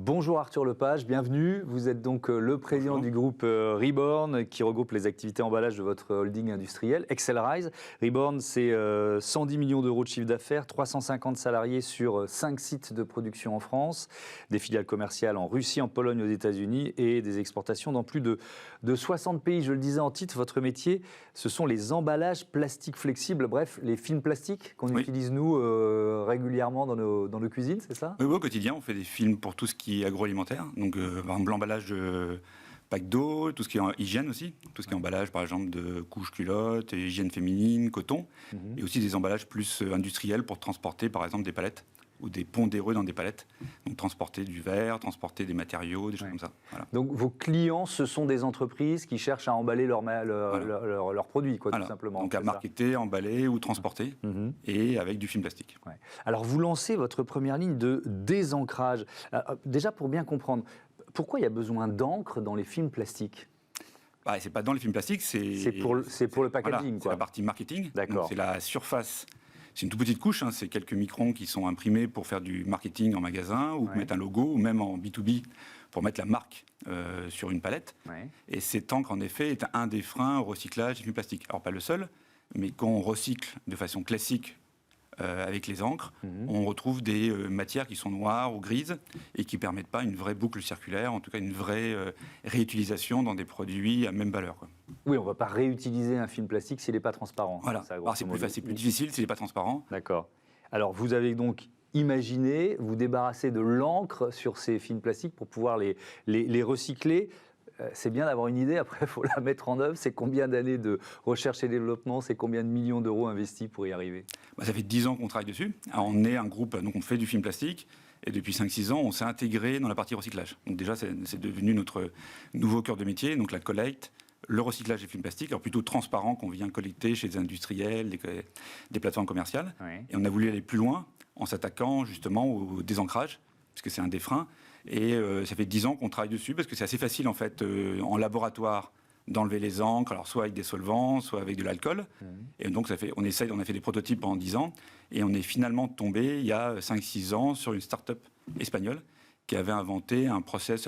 Bonjour Arthur Lepage, bienvenue. Vous êtes donc le président du groupe Reborn qui regroupe les activités emballage de votre holding industriel, Accelrise. Reborn, c'est 110 millions d'euros de chiffre d'affaires, 350 salariés sur 5 sites de production en France, des filiales commerciales en Russie, en Pologne, aux États-Unis et des exportations dans plus de 60 pays. Je le disais en titre, votre métier, ce sont les emballages plastiques flexibles, bref, les films plastiques qu'on utilise nous régulièrement dans nos cuisines, c'est ça ? Oui, au quotidien, on fait des films pour tout ce qui est agroalimentaire, donc par exemple l'emballage de packs d'eau, tout ce qui est hygiène aussi, tout ce qui est emballage par exemple de couches culottes, hygiène féminine, coton, et aussi des emballages plus industriels pour transporter par exemple des palettes ou des pondéreux dans des palettes, donc transporter du verre, transporter des matériaux, des choses comme ça. Voilà. Donc vos clients, ce sont des entreprises qui cherchent à emballer leurs produits, quoi, tout simplement. Donc à marketer, emballer ou transporter, et avec du film plastique. Ouais. Alors vous lancez votre première ligne de désancrage. Déjà pour bien comprendre, pourquoi il y a besoin d'encre dans les films plastiques ? C'est pas dans les films plastiques, c'est pour le packaging. Voilà, c'est la partie marketing. D'accord. C'est la surface. C'est une toute petite couche, c'est quelques microns qui sont imprimés pour faire du marketing en magasin ou mettre un logo, ou même en B2B pour mettre la marque sur une palette. Ouais. Et cette encre, en effet, est un des freins au recyclage du plastique. Alors, pas le seul, mais quand on recycle de façon classique avec les encres, on retrouve des matières qui sont noires ou grises et qui ne permettent pas une vraie boucle circulaire, en tout cas une vraie réutilisation dans des produits à même valeur, quoi. Oui, on ne va pas réutiliser un film plastique s'il n'est pas transparent. Voilà, c'est plus difficile s'il n'est pas transparent. D'accord. Alors vous avez donc imaginé vous débarrasser de l'encre sur ces films plastiques pour pouvoir les recycler. C'est bien d'avoir une idée, après il faut la mettre en œuvre. C'est combien d'années de recherche et développement, c'est combien de millions d'euros investis pour y arriver ? Ça fait 10 ans qu'on travaille dessus. Alors, on est un groupe, donc on fait du film plastique, et depuis 5-6 ans, on s'est intégré dans la partie recyclage. Donc déjà, c'est devenu notre nouveau cœur de métier, donc la collecte, le recyclage des films plastiques, alors plutôt transparent qu'on vient collecter chez des industriels, des plateformes commerciales. Oui. Et on a voulu aller plus loin en s'attaquant justement au désancrage, puisque c'est un des freins. Et ça fait 10 ans qu'on travaille dessus, parce que c'est assez facile, en fait, en laboratoire, d'enlever les encres, alors soit avec des solvants, soit avec de l'alcool. Et donc, on a fait des prototypes pendant 10 ans, et on est finalement tombé, il y a 5-6 ans, sur une start-up espagnole qui avait inventé un process,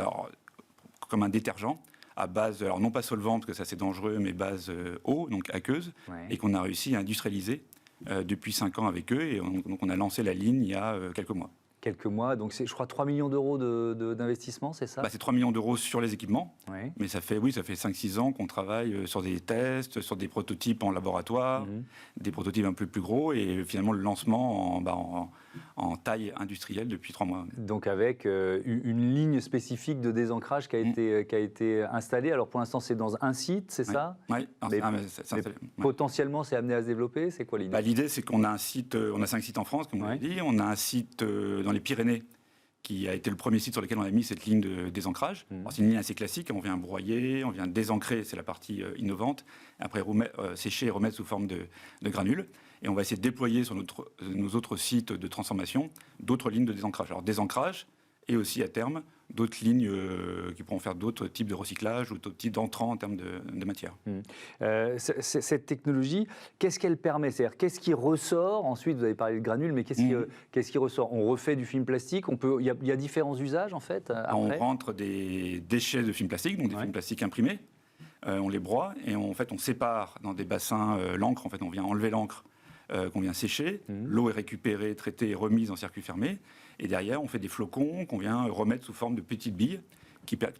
comme un détergent, à base, alors non pas solvant, parce que ça c'est dangereux, mais base eau, donc aqueuse, et qu'on a réussi à industrialiser depuis 5 ans avec eux, et donc on a lancé la ligne il y a quelques mois. Quelques mois, donc c'est, je crois, 3 millions d'euros d'investissement, c'est ça ? C'est 3 millions d'euros sur les équipements, mais ça fait 5-6 ans qu'on travaille sur des tests, sur des prototypes en laboratoire, des prototypes un peu plus gros, et finalement le lancement en taille industrielle depuis 3 mois. Donc avec une ligne spécifique de désancrage qui a été installée. Alors pour l'instant c'est dans un site, c'est ça ? Oui. Potentiellement c'est amené à se développer, c'est quoi l'idée ? L'idée c'est qu'on a un site, on a 5 sites en France, comme on l'a dit, on a un site dans les Pyrénées, qui a été le premier site sur lequel on a mis cette ligne de désancrage. C'est une ligne assez classique, on vient broyer, on vient désancrer, c'est la partie innovante, après sécher et remettre sous forme de granules. Et on va essayer de déployer sur nos autres sites de transformation d'autres lignes de désancrage. Alors désancrage, et aussi à terme d'autres lignes qui pourront faire d'autres types de recyclage ou d'autres types d'entrants en termes de matière. Cette technologie, qu'est-ce qu'elle permet ? C'est-à-dire, qu'est-ce qui ressort ? Ensuite, vous avez parlé de granules, mais qu'est-ce qui ressort ? On refait du film plastique, il y a différents usages en fait après. On rentre des déchets de film plastique, donc des films plastiques imprimés, on les broie et on sépare dans des bassins l'encre, en fait on vient enlever l'encre qu'on vient sécher, l'eau est récupérée, traitée et remise en circuit fermé, et derrière on fait des flocons qu'on vient remettre sous forme de petites billes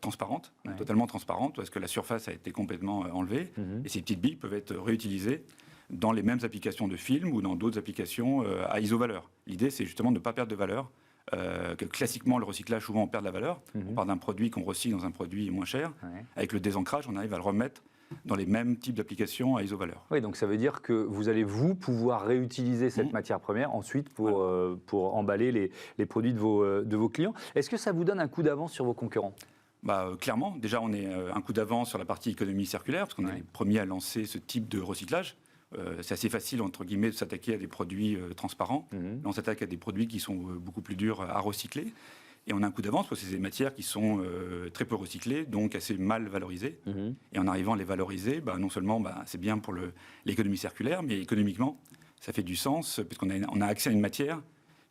transparentes, totalement transparentes, parce que la surface a été complètement enlevée, et ces petites billes peuvent être réutilisées dans les mêmes applications de film ou dans d'autres applications à isovaleur. L'idée c'est justement de ne pas perdre de valeur, que classiquement le recyclage souvent on perd de la valeur, on part d'un produit qu'on recycle dans un produit moins cher, avec le désancrage on arrive à le remettre dans les mêmes types d'applications à isovaleur. Oui, donc ça veut dire que vous allez pouvoir réutiliser cette matière première ensuite pour emballer les produits de vos clients. Est-ce que ça vous donne un coup d'avance sur vos concurrents ? Clairement, déjà on est un coup d'avance sur la partie économie circulaire, parce qu'on est les premiers à lancer ce type de recyclage. C'est assez facile, entre guillemets, de s'attaquer à des produits transparents. Là, on s'attaque à des produits qui sont beaucoup plus durs à recycler. Et on a un coup d'avance parce que c'est des matières qui sont très peu recyclées, donc assez mal valorisées. Et en arrivant à les valoriser, non seulement c'est bien pour l'économie circulaire, mais économiquement, ça fait du sens, puisqu'on a accès à une matière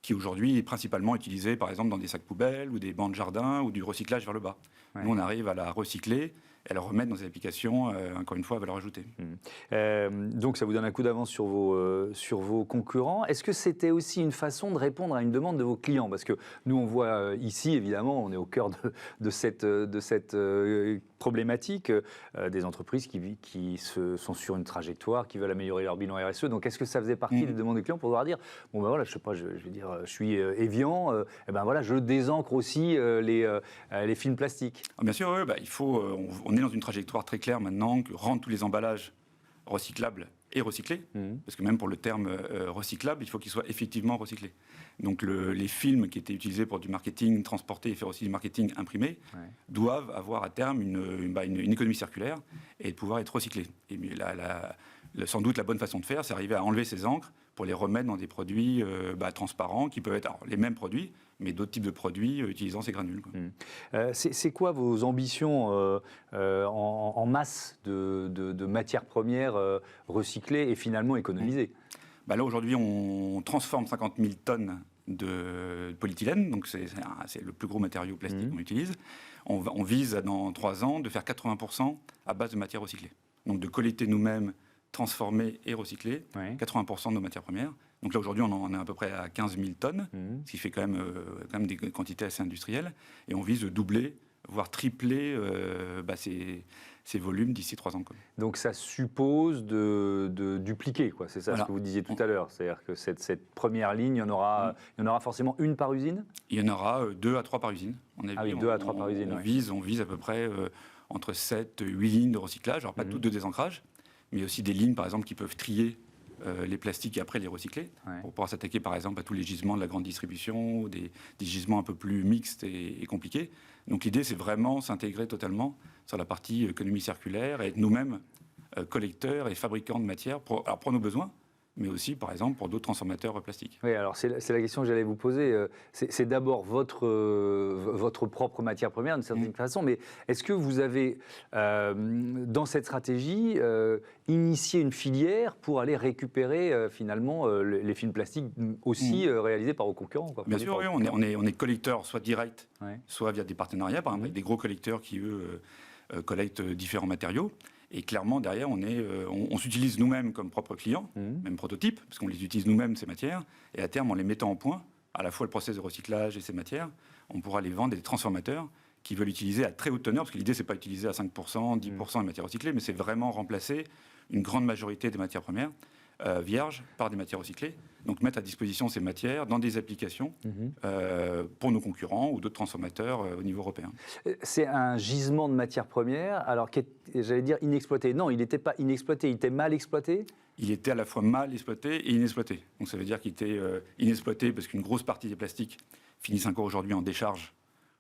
qui aujourd'hui est principalement utilisée, par exemple, dans des sacs poubelles ou des bancs de jardin ou du recyclage vers le bas. Ouais. Nous, on arrive à la recycler et à la remettre dans des applications, encore une fois, à valeur ajoutée. Donc ça vous donne un coup d'avance sur vos concurrents. Est-ce que c'était aussi une façon de répondre à une demande de vos clients? Parce que nous, on voit ici, évidemment, on est au cœur de cette problématique, des entreprises qui sont sur une trajectoire, qui veulent améliorer leur bilan RSE. Donc est-ce que ça faisait partie des demandes des clients pour pouvoir dire, bon ben voilà, je sais pas, je vais dire, je suis Evian, et ben voilà, je désancre aussi les films plastiques. Bien sûr, oui, il faut, on est dans une trajectoire très claire maintenant, que rendre tous les emballages recyclables et recyclés, parce que même pour le terme recyclable, il faut qu'il soit effectivement recyclé. Donc les films qui étaient utilisés pour du marketing transporté et faire aussi du marketing imprimé doivent avoir à terme une économie circulaire et pouvoir être recyclés. Et sans doute la bonne façon de faire, c'est arriver à enlever ces encres pour les remettre dans des produits transparents qui peuvent être les mêmes produits, mais d'autres types de produits utilisant ces granules. C'est quoi vos ambitions en masse de matières premières recyclées et finalement économisées? Là, aujourd'hui, on transforme 50 000 tonnes de polyéthylène, donc c'est le plus gros matériau plastique qu'on utilise. On vise, dans 3 ans, de faire 80% à base de matières recyclées. Donc de collecter nous-mêmes, transformer et recycler 80% de nos matières premières. Donc là, aujourd'hui, on en est à peu près à 15 000 tonnes, ce qui fait quand même des quantités assez industrielles. Et on vise de doubler, voire tripler ces volumes d'ici 3 ans. Donc ça suppose de dupliquer, quoi. C'est ça ce que vous disiez tout à l'heure. C'est-à-dire que cette première ligne, il y en aura forcément une par usine? Il y en aura 2 à 3 par usine. 2 à 3 par usine. On vise à peu près entre 7 et 8 lignes de recyclage. Alors pas toutes de désancrage, mais aussi des lignes, par exemple, qui peuvent trier les plastiques et après les recycler, pour pouvoir s'attaquer par exemple à tous les gisements de la grande distribution, ou des gisements un peu plus mixtes et compliqués. Donc l'idée, c'est vraiment s'intégrer totalement sur la partie économie circulaire et être nous-mêmes collecteurs et fabricants de matières pour nos besoins, mais aussi, par exemple, pour d'autres transformateurs plastiques. Oui, alors c'est la question que j'allais vous poser. C'est d'abord votre propre matière première, d'une certaine façon, mais est-ce que vous avez, dans cette stratégie, initié une filière pour aller récupérer, finalement, les films plastiques aussi réalisés par vos concurrents, quoi? Bien sûr, oui, on est collecteur soit direct, soit via des partenariats, par exemple, avec des gros collecteurs qui, eux, collectent différents matériaux. Et clairement, derrière, on s'utilise nous-mêmes comme propres clients, même prototypes, parce qu'on les utilise nous-mêmes, ces matières. Et à terme, en les mettant en point, à la fois le process de recyclage et ces matières, on pourra les vendre à des transformateurs qui veulent utiliser à très haute teneur, parce que l'idée, c'est pas utiliser à 5%, 10% des matières recyclées, mais c'est vraiment remplacer une grande majorité des matières premières vierges par des matières recyclées. Donc mettre à disposition ces matières dans des applications pour nos concurrents ou d'autres transformateurs au niveau européen. C'est un gisement de matières premières, alors j'allais dire inexploité. Non, il n'était pas inexploité, il était mal exploité? Il était à la fois mal exploité et inexploité. Donc ça veut dire qu'il était inexploité parce qu'une grosse partie des plastiques finissent encore aujourd'hui en décharge,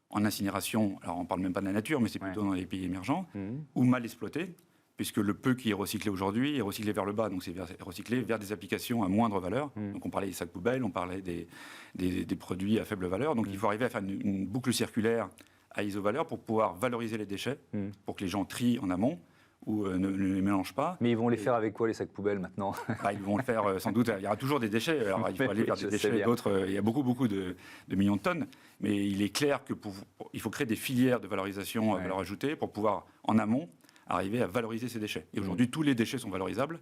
en incinération. Alors on ne parle même pas de la nature, mais c'est plutôt dans les pays émergents, ou mal exploité, puisque le peu qui est recyclé aujourd'hui est recyclé vers le bas, donc c'est recyclé vers des applications à moindre valeur. Donc on parlait des sacs poubelles, on parlait des produits à faible valeur. Donc il faut arriver à faire une boucle circulaire à iso-valeur pour pouvoir valoriser les déchets, pour que les gens trient en amont ou ne les mélangent pas. Mais ils vont les faire avec quoi, les sacs poubelles, maintenant? Ils vont le faire sans doute. Il y aura toujours des déchets. Alors il faut aller vers des déchets d'autres. Il y a beaucoup de millions de tonnes. Mais il est clair qu'il faut créer des filières de valorisation à valeur ajoutée pour pouvoir, en amont, arriver à valoriser ces déchets. Et aujourd'hui, tous les déchets sont valorisables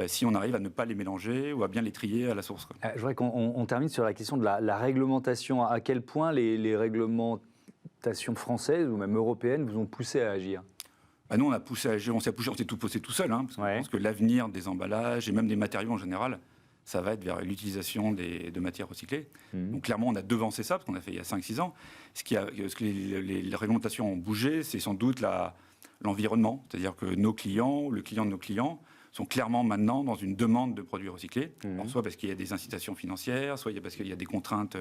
si on arrive à ne pas les mélanger ou à bien les trier à la source. Je voudrais qu'on termine sur la question de la réglementation. À quel point les réglementations françaises ou même européennes vous ont poussé à agir? Nous, on a poussé à agir, on s'est tout poussé tout seul, parce qu'on pense que l'avenir des emballages et même des matériaux en général, ça va être vers l'utilisation de matières recyclées. Donc clairement, on a devancé ça, parce qu'on a fait il y a 5-6 ans. Ce que les réglementations ont bougé, c'est sans doute l'environnement. C'est-à-dire que nos clients, ou le client de nos clients, sont clairement maintenant dans une demande de produits recyclés, soit parce qu'il y a des incitations financières, soit parce qu'il y a des contraintes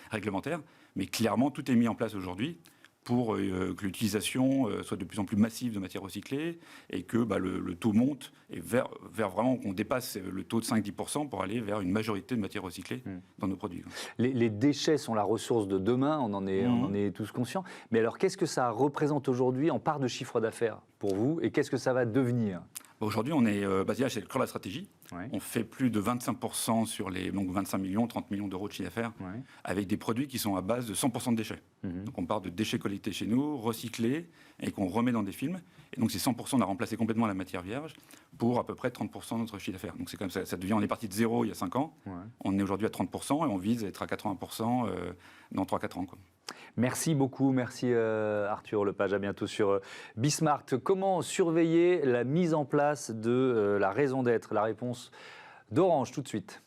réglementaires. Mais clairement, tout est mis en place aujourd'hui pour que l'utilisation soit de plus en plus massive de matières recyclées et que le taux monte et vers vraiment qu'on dépasse le taux de 5-10% pour aller vers une majorité de matières recyclées dans nos produits. Les déchets sont la ressource de demain, on en est tous conscients. Mais alors, qu'est-ce que ça représente aujourd'hui en part de chiffre d'affaires pour vous et qu'est-ce que ça va devenir? Aujourd'hui, on est déjà, c'est le cœur de la stratégie. Ouais. On fait plus de 25% sur les 25 millions, 30 millions d'euros de chiffre d'affaires, Ouais. avec des produits qui sont à base de 100% de déchets. Donc on part de déchets collectés chez nous, recyclés, et qu'on remet dans des films. Et donc ces 100%, on a remplacé complètement la matière vierge pour à peu près 30% de notre chiffre d'affaires. Donc c'est comme ça devient, on est parti de zéro il y a 5 ans, Ouais. on est aujourd'hui à 30% et on vise à être à 80% dans 3-4 ans. Quoi. Merci beaucoup, merci Arthur Lepage, à bientôt sur Bismart. Comment surveiller la mise en place de la raison d'être? La réponse d'Orange tout de suite.